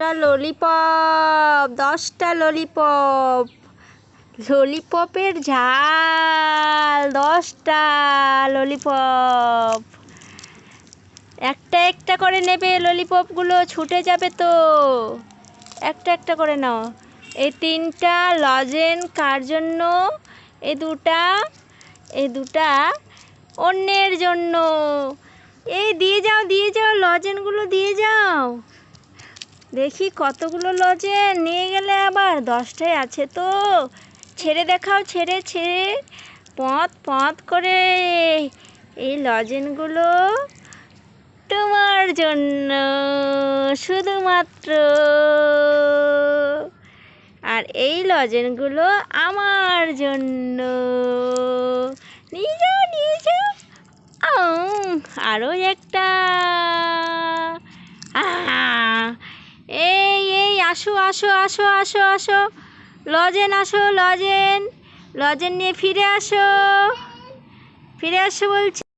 Lollipop 10টা lollipop. ললিপপের ঝাল 10টা ললিপপ। একটা একটা করে নেবে, ললিপপগুলো ছুটে যাবে তো। একটা একটা করে নাও। এই 3টা লজেন্স কার জন্য? এই দুটা অন্যের জন্য। এই দিয়ে যাও লজেন্সগুলো দিয়ে যাও। দেখি কতগুলো লজেন্স নিয়ে গেলে আবার। 10টাই আছে তো। ছেড়ে দেখাও, ছেড়ে পথ করে। এই লজেন্সগুলো তোমার জন্য শুধুমাত্র। আর এই লজেন্সগুলো আমার জন্য। নিয়ে যাও। আরও একটা। এই আসো। লজেন্স লজেন্স নিয়ে ফিরে আসো বলছি।